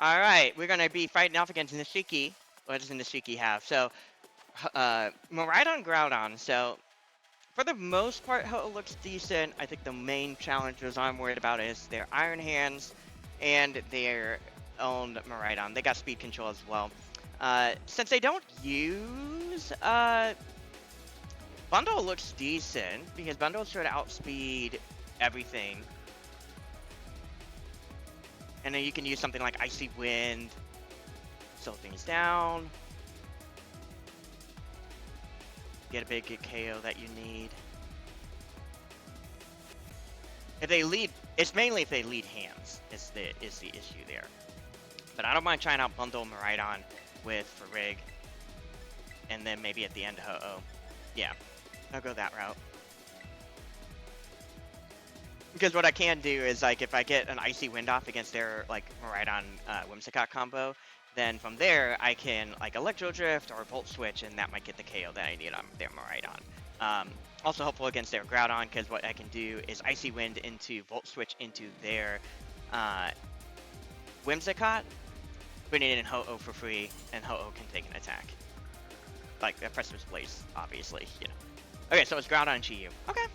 Alright, we're gonna be fighting off against Nishiki. What does Nishiki have? So, Miraidon Groudon. So, for the most part, Ho looks decent. I think the main challenges I'm worried about is their Iron Hands and their own Miraidon. They got speed control as well. Since they don't use Bundle looks decent because Bundle's trying to outspeed everything. And then you can use something like Icy Wind, slow things down, get a big KO that you need. If they lead, it's mainly if they lead hands is the issue there. But I don't mind trying out Bundle Miraidon with Farig, and then maybe at the end Ho-Oh. Yeah, I'll go that route. Because what I can do is, like, if I get an Icy Wind off against their, like, Miraidon Whimsicott combo, then from there I can, like, Electro Drift or Volt Switch, and that might get the KO that I need on their Miraidon. Also helpful against their Groudon, because what I can do is Icy Wind into Volt Switch into their Whimsicott, putting it in Ho-Oh for free, and Ho-Oh can take an attack. Like, Precipice Blaze, obviously, you know. Okay, so it's Groudon and Chi-Yu. Okay.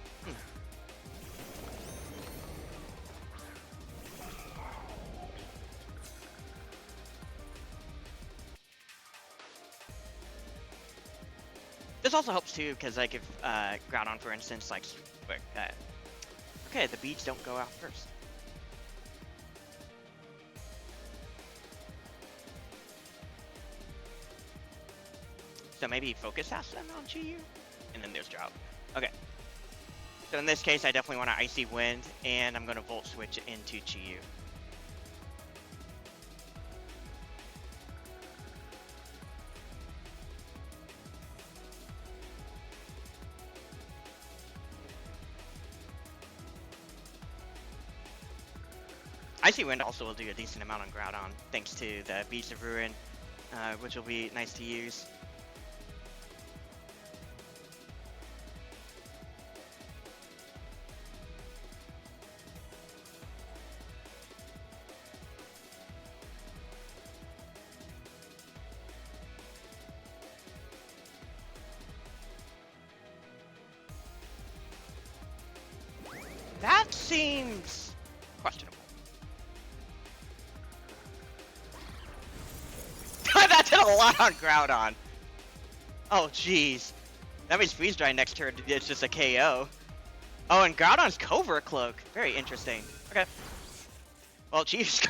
This also helps too, because like if Groudon, for instance, like okay, the beads don't go out first. So maybe Focus Sash them on Chi-Yu, and then there's Drought. Okay. So in this case, I definitely want to Icy Wind, and I'm going to Volt Switch into Chi-Yu. Icy Wind also will do a decent amount on Groudon, thanks to the Beast of Ruin, which will be nice to use. That seems questionable. That did a lot on Groudon. Oh, jeez. That means Freeze Dry next turn is just a KO. Oh, and Groudon's Covert Cloak. Very interesting. Okay. Well, jeez.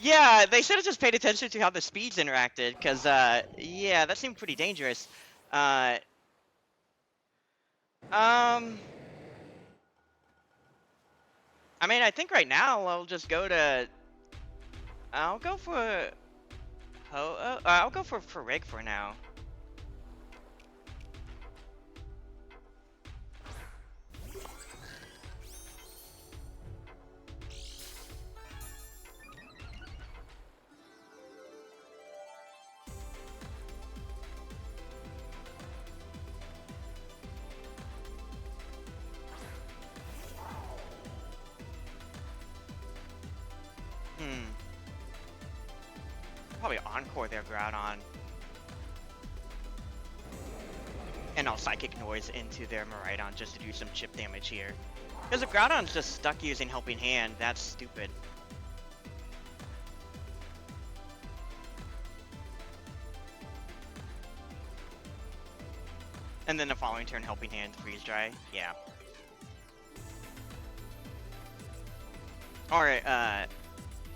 Yeah, they should have just paid attention to how the speeds interacted, because, yeah, that seemed pretty dangerous. I mean, I think right now I'll just go to... I'll go for... I'll go for Farig for now. Probably Encore their Groudon. And I'll Psychic Noise into their Miraidon just to do some chip damage here. Because if Groudon's just stuck using Helping Hand, that's stupid. And then the following turn, Helping Hand, Freeze Dry. Yeah. Or,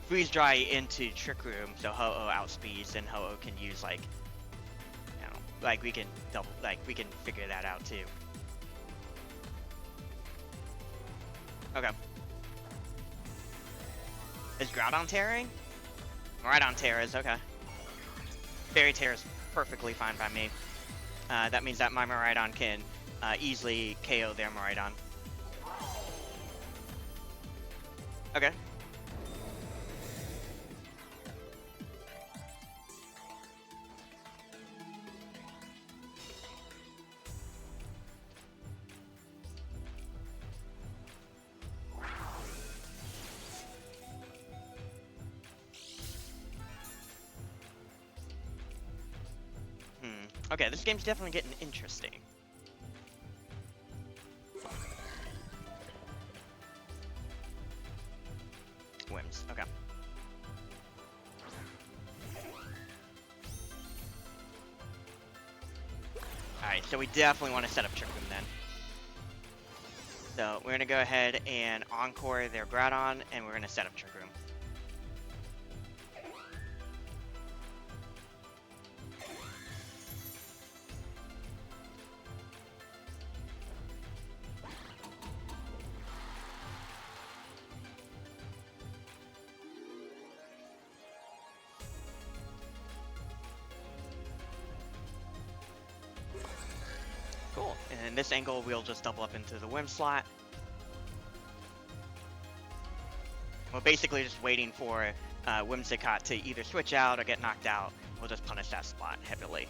Freeze Dry into Trick Room, so Ho-Oh outspeeds, and Ho-Oh can use, like, you know, like, we can figure that out, too. Okay. Is Groudon tearing? Miraidon tears, okay. Fairy Tear is perfectly fine by me. That means that my Miraidon can easily KO their Miraidon. Okay. Okay, this game's definitely getting interesting. Whims, okay. Alright, so we definitely want to set up Trick Room then. So we're going to go ahead and encore their Groudon, and we're going to set up Trick Room. Cool. And in this angle, we'll just double up into the Whim slot. We're basically just waiting for Whimsicott to either switch out or get knocked out. We'll just punish that spot heavily.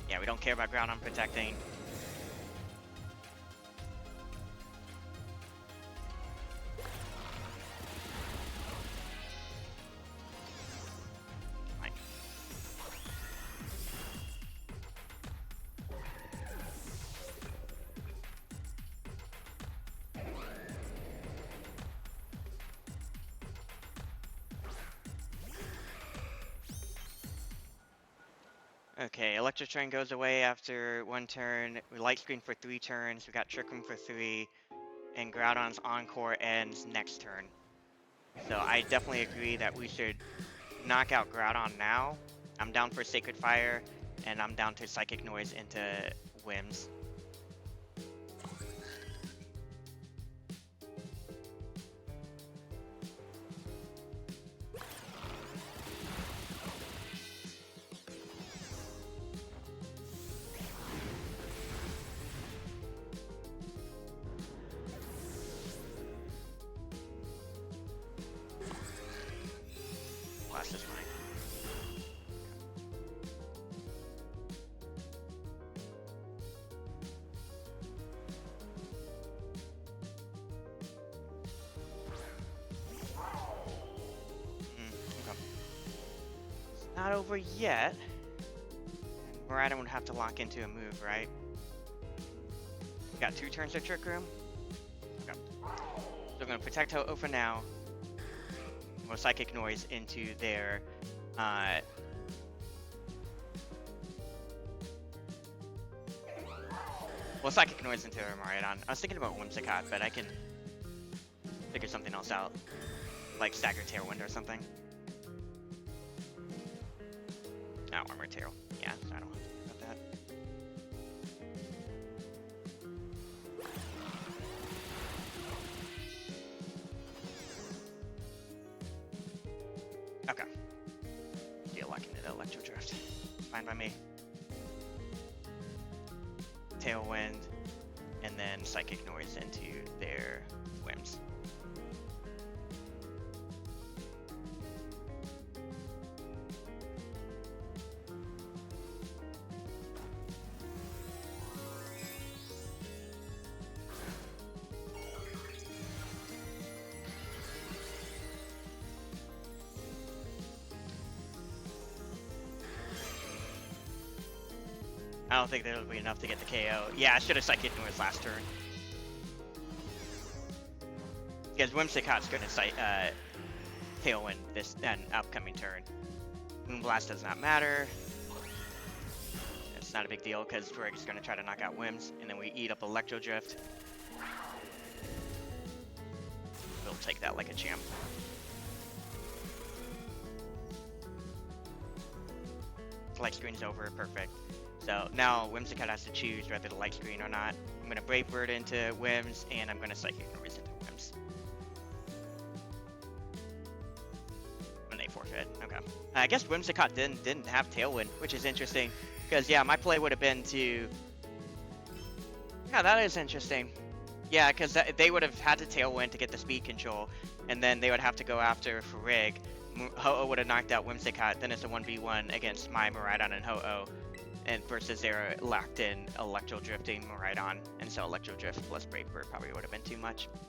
Yeah, we don't care about Groudon protecting. Fine. Okay, Electric Train goes away after 1 turn. We Light Screen for 3 turns. We got Trick Room for 3. And Groudon's Encore ends next turn. So I definitely agree that we should knock out Groudon now. I'm down for Sacred Fire, and I'm down to Psychic Noise into Whims. Blast is fine. Okay. It's not over yet. Miraidon would have to lock into a move, right? We got 2 turns of Trick Room. Okay. So we're going to protect Ho-Oh for now. We'll Psychic Noise into their well, Psychic Noise into their Miraidon. I was thinking about Whimsicott, but I can figure something else out. Like Stagger Tailwind or something. Oh, Armor Tail. Yeah, so I don't have to worry about that. Okay. Deal locking into Electro Drift. Fine by me. Tailwind, and then Psychic Noise into their Whims. I don't think that'll be enough to get the KO. Yeah, I should have Psychic Noise last turn. Because Whimsicott's going to Tailwind this upcoming turn. Moonblast does not matter. It's not a big deal because Drake is going to try to knock out Whims, and then we eat up Electro Drift. We'll take that like a champ. Light Screen's over, perfect. So now Whimsicott has to choose whether to Light Screen or not. I'm going to Brave Bird into Whims, and I'm going to Psychic Noise into Whims. When they forfeit, okay. I guess Whimsicott didn't have Tailwind, which is interesting. Because, yeah, my play would have been to... Yeah, that is interesting. Yeah, because they would have had to Tailwind to get the speed control, and then they would have to go after Farig. Ho-Oh would have knocked out Whimsicott, then it's a 1v1 against my Miraidon and Ho-Oh. And versus their locked in Electro Drifting Miraidon, and so Electro Drift plus Brave Bird probably would have been too much.